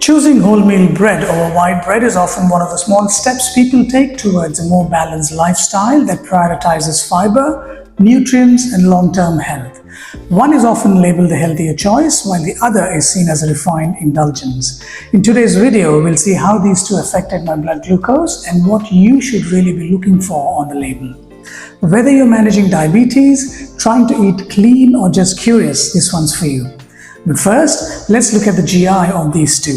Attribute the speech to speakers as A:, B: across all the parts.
A: Choosing wholemeal bread over white bread is often one of the small steps people take towards a more balanced lifestyle that prioritizes fiber, nutrients, and long-term health. One is often labeled a healthier choice, while the other is seen as a refined indulgence. In today's video, we'll see how these two affected my blood glucose and what you should really be looking for on the label. Whether you're managing diabetes, trying to eat clean, or just curious, this one's for you. But first, let's look at the GI of these two.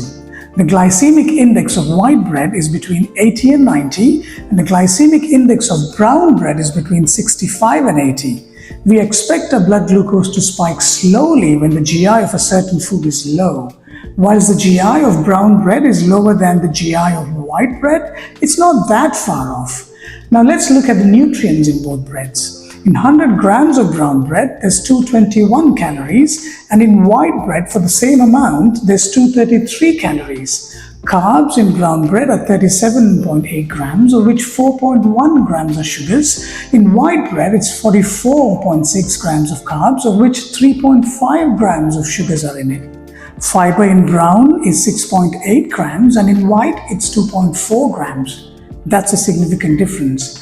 A: The glycemic index of white bread is between 80 and 90, and the glycemic index of brown bread is between 65 and 80. We expect our blood glucose to spike slowly when the GI of a certain food is low. Whilst the GI of brown bread is lower than the GI of white bread, it's not that far off. Now let's look at the nutrients in both breads. In 100 grams of brown bread, there's 221 calories, and in white bread, for the same amount, there's 233 calories. Carbs in brown bread are 37.8 grams, of which 4.1 grams are sugars. In white bread, it's 44.6 grams of carbs, of which 3.5 grams of sugars are in it. Fiber in brown is 6.8 grams, and in white, it's 2.4 grams. That's a significant difference.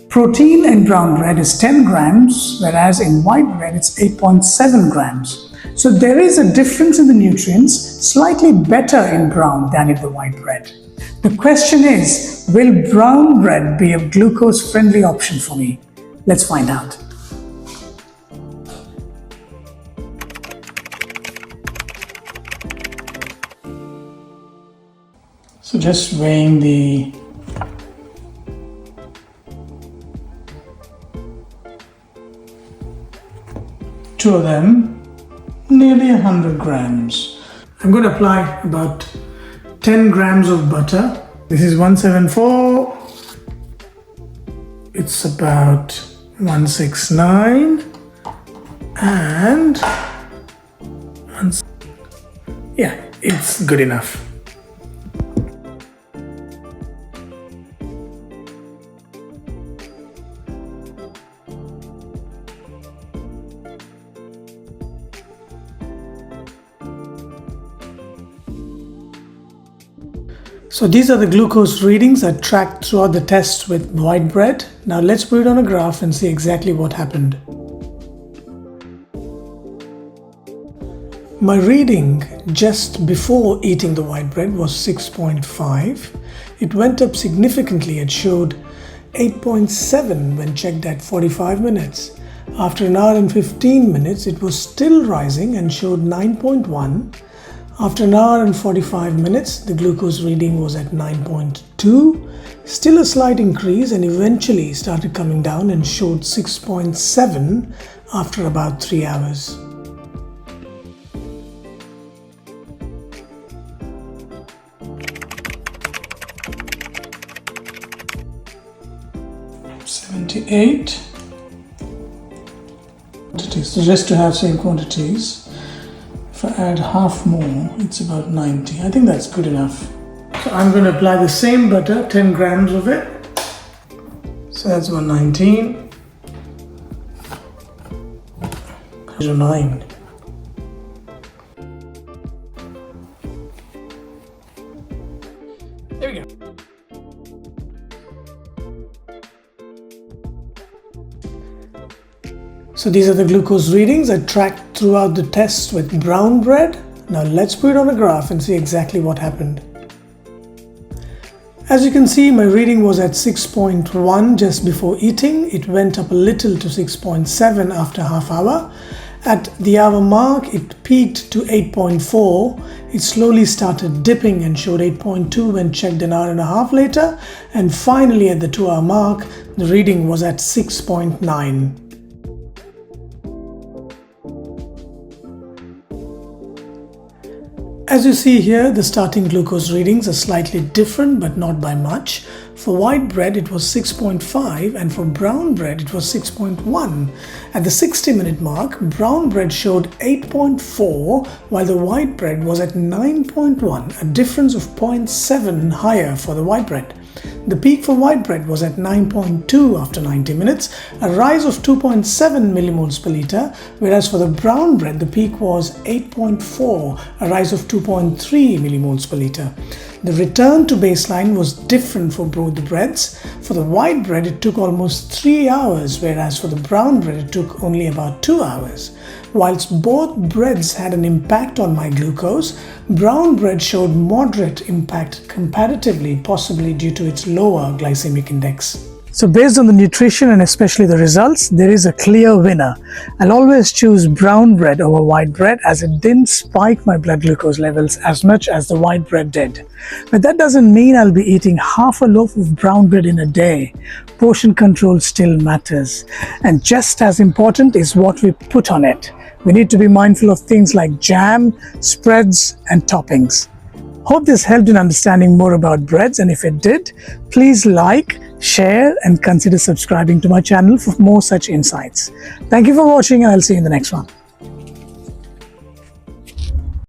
A: Protein in brown bread is 10 grams, whereas in white bread it's 8.7 grams. So there is a difference in the nutrients, slightly better in brown than in the white bread. The question is, will brown bread be a glucose-friendly option for me? Let's find out. So just weighing the two of them, nearly 100 grams. I'm going to apply about 10 grams of butter. This is 174. It's about 169 and yeah, it's good enough. So these are the glucose readings I tracked throughout the test with white bread. Now let's put it on a graph and see exactly what happened. My reading just before eating the white bread was 6.5. It went up significantly and showed 8.7 when checked at 45 minutes. After an hour and 15 minutes, it was still rising and showed 9.1. After an hour and 45 minutes, the glucose reading was at 9.2, still a slight increase, and eventually started coming down and showed 6.7 after about 3 hours. $78. So just to have same quantities. If I add half more, it's about 90. I think that's good enough. So I'm going to apply the same butter, 10 grams of it. So that's 119. 9. There we go. So these are the glucose readings I tracked throughout the tests with brown bread. Now let's put it on a graph and see exactly what happened. As you can see, my reading was at 6.1 just before eating. It went up a little to 6.7 after half hour. At the hour mark, it peaked to 8.4. It slowly started dipping and showed 8.2 when checked an hour and a half later. And finally at the 2-hour mark, the reading was at 6.9. As you see here, the starting glucose readings are slightly different, but not by much. For white bread, it was 6.5, and for brown bread, it was 6.1. At the 60-minute mark, brown bread showed 8.4, while the white bread was at 9.1, a difference of 0.7 higher for the white bread. The peak for white bread was at 9.2 after 90 minutes, a rise of 2.7 millimoles per liter, whereas for the brown bread, the peak was 8.4, a rise of 2.3 millimoles per liter. The return to baseline was different for both the breads. For the white bread, it took almost 3 hours, whereas for the brown bread, it took only about 2 hours. Whilst both breads had an impact on my glucose, brown bread showed moderate impact comparatively, possibly due to its lower glycemic index. So based on the nutrition and especially the results, there is a clear winner. I'll always choose brown bread over white bread as it didn't spike my blood glucose levels as much as the white bread did. But that doesn't mean I'll be eating half a loaf of brown bread in a day. Portion control still matters. And just as important is what we put on it. We need to be mindful of things like jam, spreads, and toppings. Hope this helped in understanding more about breads, and if it did, please like, share, and consider subscribing to my channel for more such insights. Thank you for watching, and I'll see you in the next one.